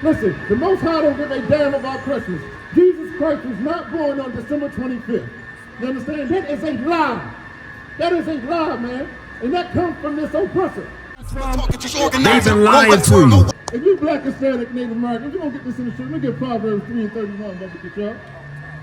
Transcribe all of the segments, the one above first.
Listen, the Most High don't give a damn about Christmas. Jesus Christ was not born on December 25th. You understand? That is a lie. That is a lie, man. And that comes from this oppressor. They've been lying to you. If you black, Hispanic, Native American, you're going to get this in the street. Let me get Proverbs 3 and 31, brother, get y'all.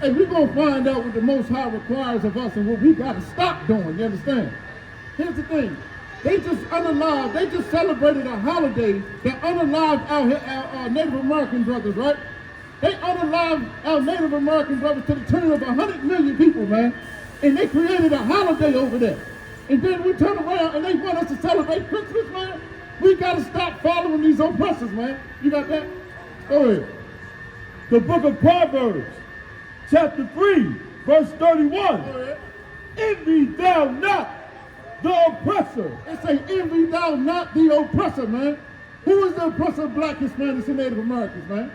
Hey, we're going to find out what the Most High requires of us and what we got to stop doing, you understand? Here's the thing. They just unalived, they just celebrated a holiday that unalived our Native American brothers, right? They unalived our Native American brothers to the tune of 100 million people, man. And they created a holiday over there. And then we turn around and they want us to celebrate Christmas, man. We got to stop following these oppressors, man. You got that? Go ahead. The book of Proverbs, chapter 3, verse 31. Go ahead. Envy thou not the oppressor. It say, envy thou not the oppressor, man. Who is the oppressor of black, Hispanics, and Native Americans, man?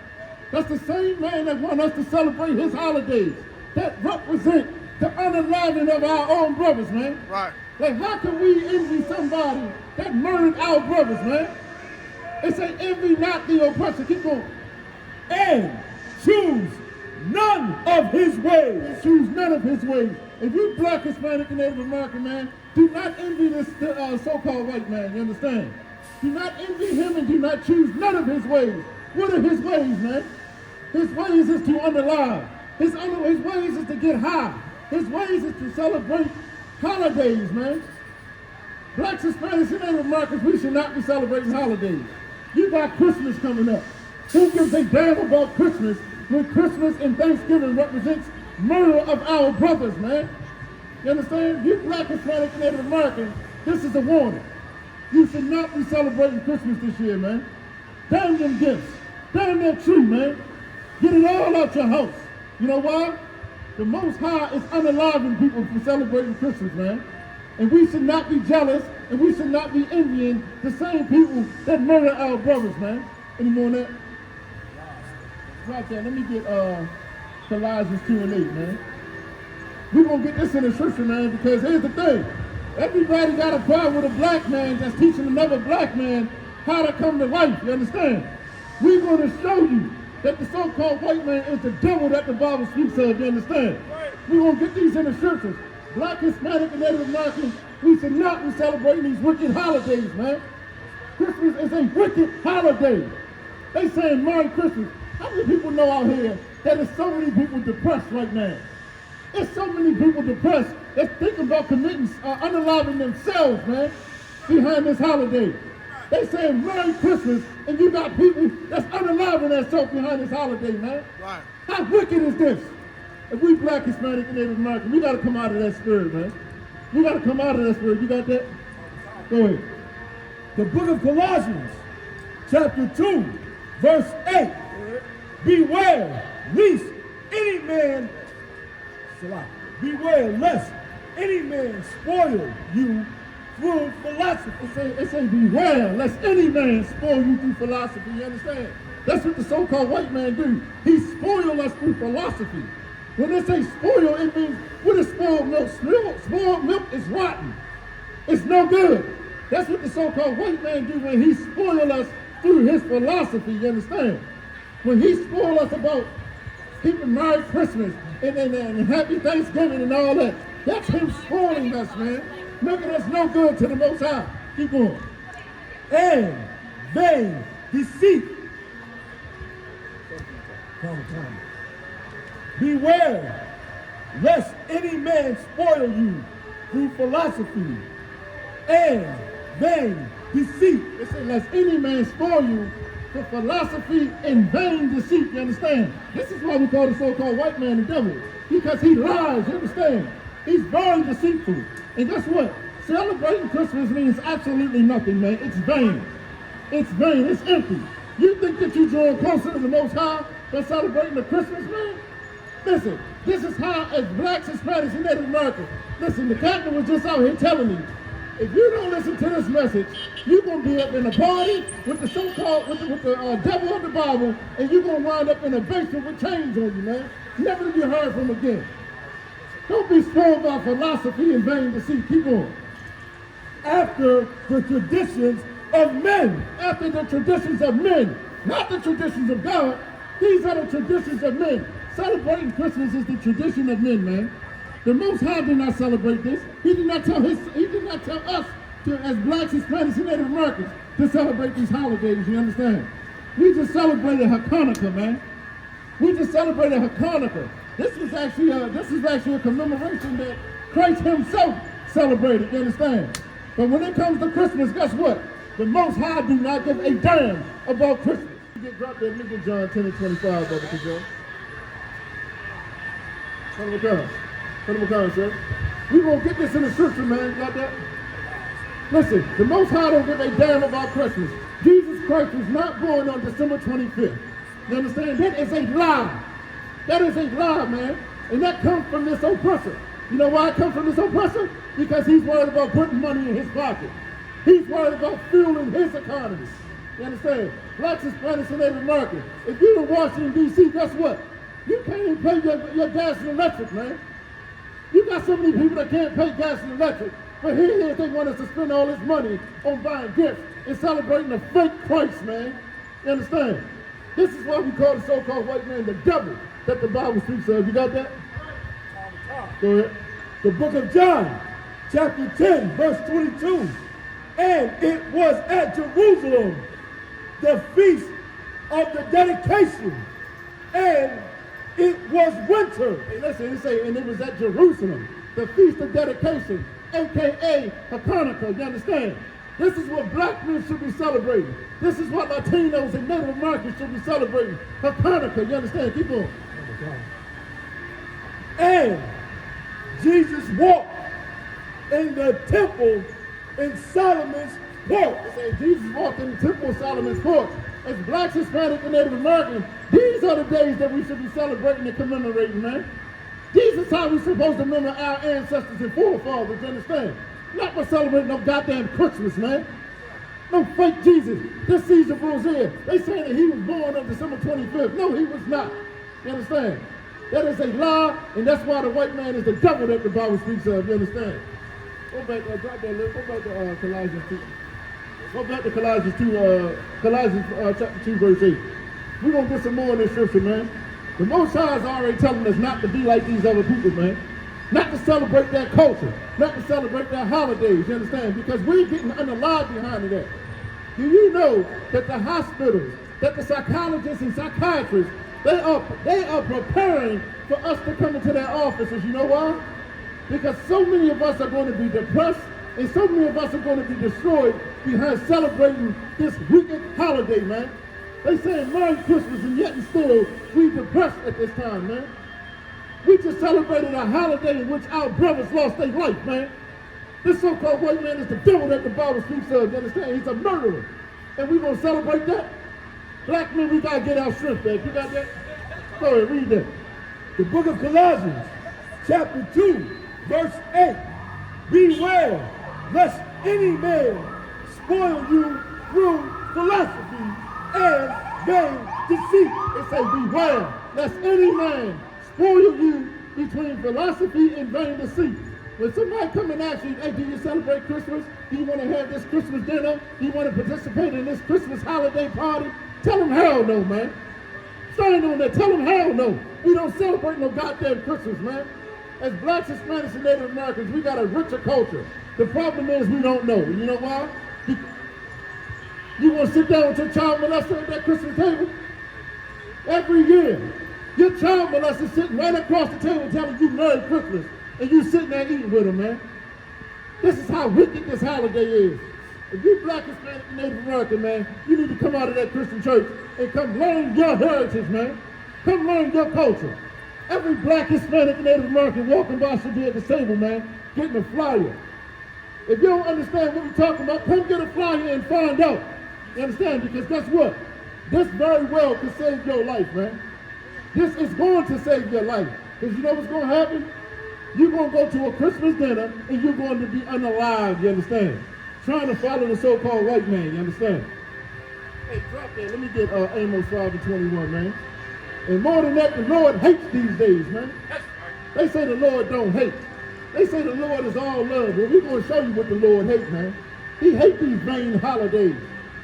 That's the same man that want us to celebrate his holidays, that represent the unaliving of our own brothers, man. Right. Like, how can we envy somebody that murdered our brothers, man? It say, envy not the oppressor. Keep going. And choose none of his ways. Choose none of his ways. If you black, Hispanic, and Native American, man, do not envy this so-called white man, you understand? Do not envy him and do not choose none of his ways. What are his ways, man? His ways is to unalive. His ways is to get high. His ways is to celebrate holidays, man. Blacks, Hispanics, and Native Americans, we should not be celebrating holidays. You got Christmas coming up. Who gives a damn about Christmas when Christmas and Thanksgiving represents murder of our brothers, man? You understand? You black, Hispanic, and Native Americans, this is a warning. You should not be celebrating Christmas this year, man. Damn them gifts. Damn that tree, man. Get it all out your house. You know why? The Most High is unaliving people for celebrating Christmas, man. And we should not be jealous, and we should not be envying the same people that murder our brothers, man. Any more on that? Right there, let me get Colossians 2 and 8, man. We're going to get this in the scripture, man, because here's the thing. Everybody got a problem with a black man that's teaching another black man how to come to life, you understand? We're going to show you that the so-called white man is the devil that the Bible speaks of, you understand? We're going to get these in the scriptures. Black, Hispanic, and Native Americans, we should not be celebrating these wicked holidays, man. Christmas is a wicked holiday. They saying Merry Christmas. How many people know out here that there's so many people depressed right now? There's so many people depressed that's thinking about committing, unaliving themselves, man, behind this holiday. They saying Merry Christmas, and you got people that's unaliving themselves behind this holiday, man. Right. How wicked is this? If we black, Hispanic, and Native American, we got to come out of that spirit, man. We got to come out of that spirit. You got that? Go ahead. The book of Colossians, chapter 2, verse 8. Beware lest any man, beware lest any man spoil you through philosophy. It say beware lest any man spoil you through philosophy. You understand? That's what the so-called white man do. He spoil us through philosophy. When they say spoil, it means, what is spoiled milk? Spoiled milk is rotten. It's no good. That's what the so-called white man do when he spoil us through his philosophy, you understand? When he spoil us about keeping Merry Christmas and Happy Thanksgiving and all that, that's him spoiling us, man. Making us no good to the Most High. Keep going. And vain deceit. Beware lest any man spoil you through philosophy and vain deceit. It says, lest any man spoil you for philosophy and vain deceit, you understand? This is why we call the so-called white man the devil. Because he lies, you understand? He's very deceitful. And guess what? Celebrating Christmas means absolutely nothing, man. It's vain. It's vain. It's empty. You think that you're drawing closer to the Most High by celebrating the Christmas, man? Listen, this is how, as blacks, Hispanics, and Native Americans, listen, the captain was just out here telling me, if you don't listen to this message, you're going to be up in a party with the so-called, with the devil of the Bible, and you're going to wind up in a basement with chains on you, man. Never to be heard from again. Don't be spoiled by philosophy and vain deceit. Keep on. After the traditions of men. After the traditions of men. not the traditions of God. These are the traditions of men. Celebrating Christmas is the tradition of men, man. The Most High did not celebrate this. He did not tell us to, as blacks, Hispanics, and Native Americans, to celebrate these holidays. You understand? We just celebrated Hanukkah, man. We just celebrated Hanukkah. This is actually a commemoration that Christ Himself celebrated. You understand? But when it comes to Christmas, guess what? The Most High do not give a damn about Christmas. Get dropped there. Look at John 10 and 25, brother, to John. Come on, sir. We gonna get this in the scripture, man. You got that? Listen, the Most High don't give a damn about Christmas. Jesus Christ was not born on December 25th. You understand? That is a lie. That is a lie, man. And that comes from this oppressor. You know why it comes from this oppressor? Because he's worried about putting money in his pocket. He's worried about fueling his economy. You understand? Blacks, Hispanics, and Native Americans. If you're in Washington, D.C., guess what? You can't even pay your gas and electric, man. You got so many people that can't pay gas and electric, but here they want us to spend all this money on buying gifts and celebrating a fake Christ, man. You understand? This is why we call the so-called white man the devil that the Bible speaks of. You got that? Go ahead. The book of John, chapter 10, verse 22. And it was at Jerusalem, the feast of the dedication, and it was winter. Hey, listen, it say, and it was at Jerusalem, the feast of dedication, aka Hanukkah. You understand? This is what black men should be celebrating. This is what Latinos and Native Americans should be celebrating. Hanukkah. You understand? Keep on. And Jesus walked in the temple in Solomon's porch. Say Jesus walked in the temple of Solomon's porch. As blacks, Hispanic, and Native Americans, these are the days that we should be celebrating and commemorating, man. These are how we're supposed to remember our ancestors and forefathers, you understand? Not for celebrating no goddamn Christmas, man. No fake Jesus. This Caesar Borgia, they saying that he was born on December 25th. No, he was not. You understand? That is a lie, and that's why the white man is the devil that the Bible speaks of, you understand? Go back, drop that list. Go back to Colossians 2. Go back to Colossians 2, chapter 2, verse 8. We're going to get some more in this scripture, man. The Most High is already telling us not to be like these other people, man. Not to celebrate their culture. Not to celebrate their holidays, you understand? Because we're getting unalive behind that. Do you know that the hospitals, that the psychologists and psychiatrists, they are preparing for us to come into their offices? You know why? Because so many of us are going to be depressed, and so many of us are going to be destroyed behind celebrating this wicked holiday, man. They saying Merry Christmas, and yet and still we depressed at this time, man. We just celebrated a holiday in which our brothers lost their life, man. This so-called white man is the devil that the Bible speaks of, you understand? He's a murderer. And we gonna celebrate that? Black men, we gotta get our strength back. You got that? Go ahead, read that. The book of Colossians, chapter 2, verse 8. Beware, lest any man spoil you through philosophy and vain deceit. It say, beware, lest any man spoil you between philosophy and vain deceit. When somebody come and ask you, hey, do you celebrate Christmas? Do you want to have this Christmas dinner? Do you want to participate in this Christmas holiday party? Tell them hell no, man. Stand on that. Tell them hell no. We don't celebrate no goddamn Christmas, man. As blacks, Hispanics, and Native Americans, we got a richer culture. The problem is we don't know. You know why? You want to sit down with your child molester at that Christmas table? Every year, your child molester sitting right across the table telling you Merry Christmas, and you sitting there eating with them, man. This is how wicked this holiday is. If you black, Hispanic, and Native American, man, you need to come out of that Christian church and come learn your heritage, man. Come learn your culture. Every black, Hispanic, and Native American walking by should be at the table, man, getting a flyer. If you don't understand what we're talking about, come get a flyer and find out. You understand? Because guess what? This very well could save your life, man. This is going to save your life. Because you know what's going to happen? You're going to go to a Christmas dinner and you're going to be unalive, you understand? Trying to follow the so-called white man, you understand? Hey, drop that. Let me get Amos 5:21, man. And more than that, the Lord hates these days, man. They say the Lord don't hate. They say the Lord is all love. Well, we're going to show you what the Lord hates, man. He hates these vain holidays.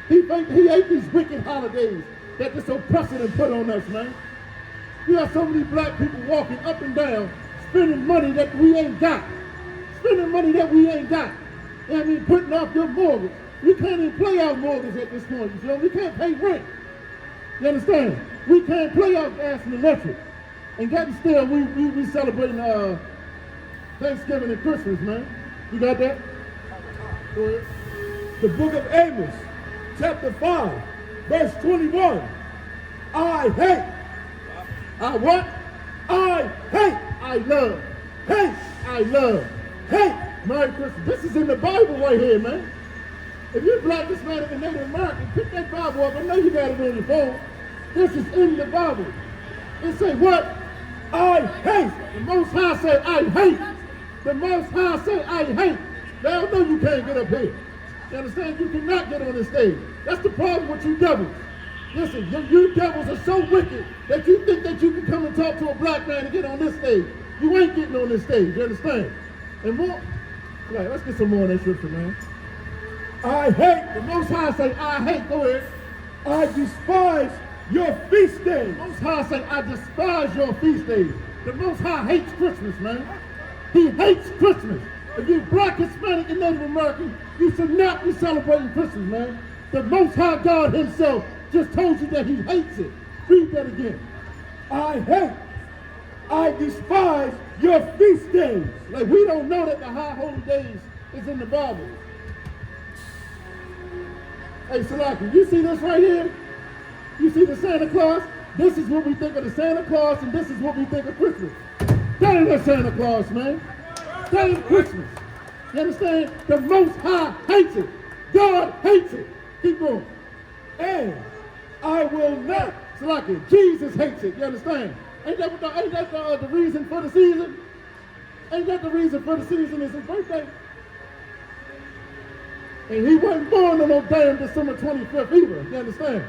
He hates these wicked holidays that this oppression has put on us, man. We have so many black people walking up and down, spending money that we ain't got. Spending money that we ain't got. You know what I mean? Putting off your mortgage. We can't even pay our mortgage at this point. You know, we can't pay rent. You understand? We can't pay our gas and electric. And yet still, we celebrating Thanksgiving and Christmas, man. You got that? Go ahead. The book of Amos, chapter 5, verse 21. I hate. I what? I hate. I love. Hate. I love. Hate. Merry Christmas. This is in the Bible right here, man. If you're Black, Hispanic, and Native American, pick that Bible up. I know you got it on your phone. This is in the Bible. It say what? I hate. The Most High say I hate. The Most High say I hate. They don't know you can't get up here. You understand? You cannot get on this stage. That's the problem with you devils. Listen, you devils are so wicked that you think that you can come and talk to a black man and get on this stage. You ain't getting on this stage, you understand? And more, like, let's get some more on that scripture, man. I hate. The Most High say, I hate, go ahead. I despise your feast days. The Most High say, I despise your feast days. The Most High hates Christmas, man. He hates Christmas. If you're Black, Hispanic, and Native American, you should not be celebrating Christmas, man. The Most High God himself just told you that he hates it. Read that again. I hate. I despise your feast days. Like, we don't know that the high holy days is in the Bible. Hey, Salaki, you see this right here? You see the Santa Claus? This is what we think of the Santa Claus, and this is what we think of Christmas. That ain't the Santa Claus, man. That ain't Christmas. You understand? The Most High hates it. God hates it. Keep going. And I will not. Salaki, Jesus hates it. You understand? Ain't that the reason for the season? Ain't that the reason for the season is his birthday? And he wasn't born on no damn December 25th either, you understand?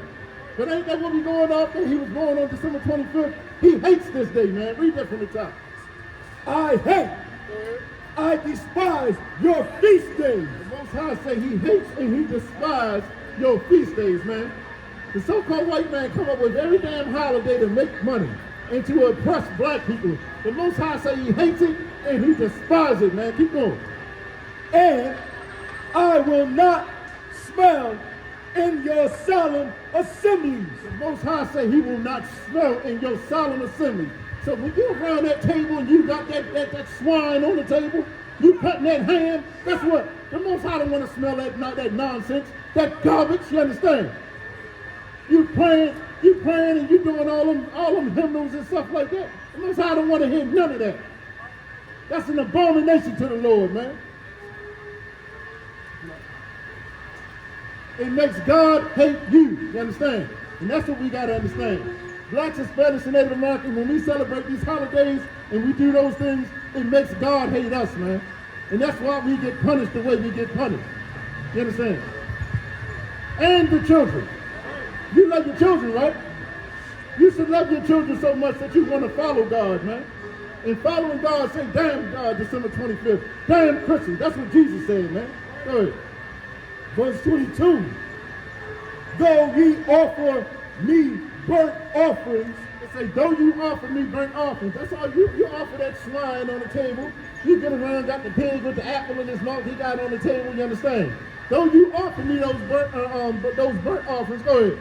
But ain't that what we going off that he was born on December 25th? He hates this day, man. Read that from the top. I hate. I despise your feast days. The Most High say he hates and he despises your feast days, man. The so-called white man come up with every damn holiday to make money and to oppress black people. The Most High say he hates it and he despises it, man. Keep going. And I will not smell in your solemn assemblies. The Most High say he will not smell in your solemn assembly. So when you around that table and you got that swine on the table, you cutting that ham, guess what? The Most High don't want to smell that nonsense, that garbage, you understand? You praying and you doing all them hymnals and stuff like that. The Most High don't want to hear none of that. That's an abomination to the Lord, man. It makes God hate you understand? And that's what we got to understand. Blacks, Hispanics, and Native Americans, when we celebrate these holidays and we do those things, it makes God hate us, man. And that's why we get punished the way we get punished. You understand? And the children. You love your children, right? You should love your children so much that you want to follow God, man. And following God, say, damn December 25th, damn Christmas. That's what Jesus said, man. Go ahead. Verse 22. Though ye offer me burnt offerings. They say, though you offer me burnt offerings. That's all you offer that swine on the table. You get around, got the pig with the apple in his mouth, he got it on the table, you understand? Though you offer me those burnt offerings, go ahead.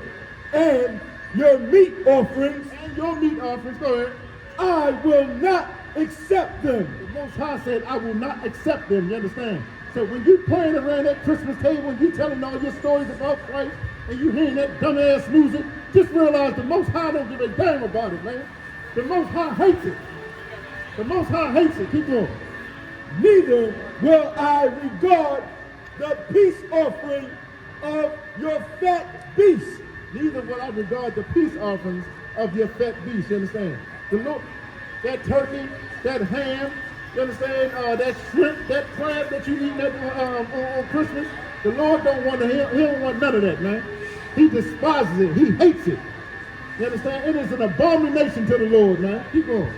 And your meat offerings. And your meat offerings, go ahead. I will not accept them. The Most High said, I will not accept them, you understand? So when you playing around that Christmas table and you telling all your stories about Christ and you hearing that dumbass music, just realize the Most High don't give a damn about it, man. The Most High hates it. The Most High hates it. Keep going. Neither will I regard the peace offering of your fat beasts. Neither will I regard the peace offerings of your fat beasts, you understand? The Lord, that turkey, that ham, you understand, that shrimp, that crab that you eat on Christmas, the Lord don't want to, he don't want none of that, man. He despises it. He hates it. You understand? It is an abomination to the Lord, man. Keep going.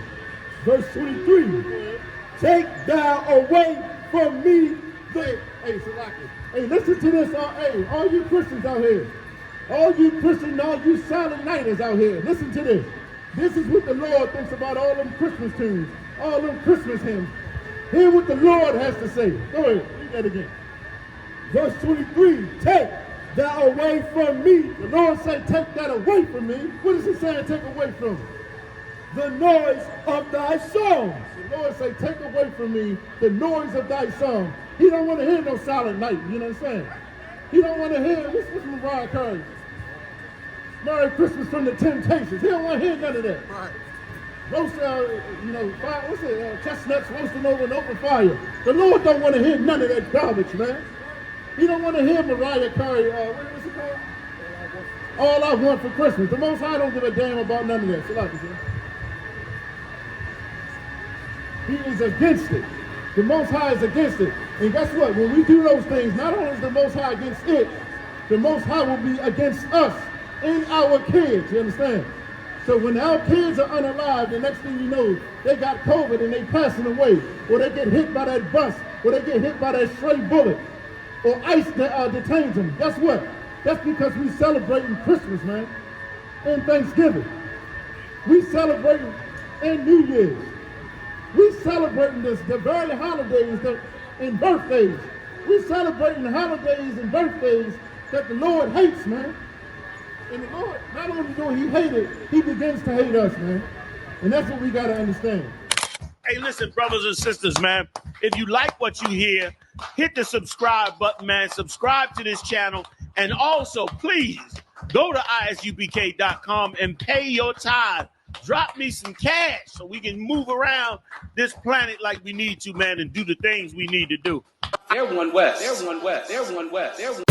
Verse 23. Take thou away from me the... Hey, Salaki. Hey, listen to this. Hey, all you Christians out here. All you Christians, all you silent nighters out here, listen to this. This is what the Lord thinks about all them Christmas tunes, all them Christmas hymns. Hear what the Lord has to say. Go ahead, read that again. Verse 23, take thou away from me. The Lord said, take that away from me. What is he saying, take away from me? The noise of thy songs. The Lord say, take away from me the noise of thy song. He don't want to hear no silent night, you know what I'm saying? He don't want to hear, what's Mariah Carey? Merry Christmas from the Temptations. He don't want to hear none of that. Right. Roast, fire, what's it, chestnuts roasting over an open fire. The Lord don't want to hear none of that garbage, man. He don't want to hear Mariah Carey, what's it called? All I Want for Christmas. The Most High don't give a damn about none of that. Chill out, He is against it. The Most High is against it. And guess what? When we do those things, not only is the Most High against it, the Most High will be against us and our kids, you understand? So when our kids are unalive, the next thing you know, they got COVID and they passing away, or they get hit by that bus, or they get hit by that stray bullet, or ICE detains them. Guess what? That's because we celebrating Christmas, man, and Thanksgiving. We celebrating and New Year's. We celebrating the very holidays and birthdays. We celebrating the holidays and birthdays that the Lord hates, man. And the Lord, not only do he hate it, he begins to hate us, man. And that's what we got to understand. Hey, listen, brothers and sisters, man. If you like what you hear, hit the subscribe button, man. Subscribe to this channel. And also, please, go to ISUPK.com and pay your tithe. Drop me some cash so we can move around this planet like we need to, man, and do the things we need to do. They're one West. They're one West. They're one West. They're one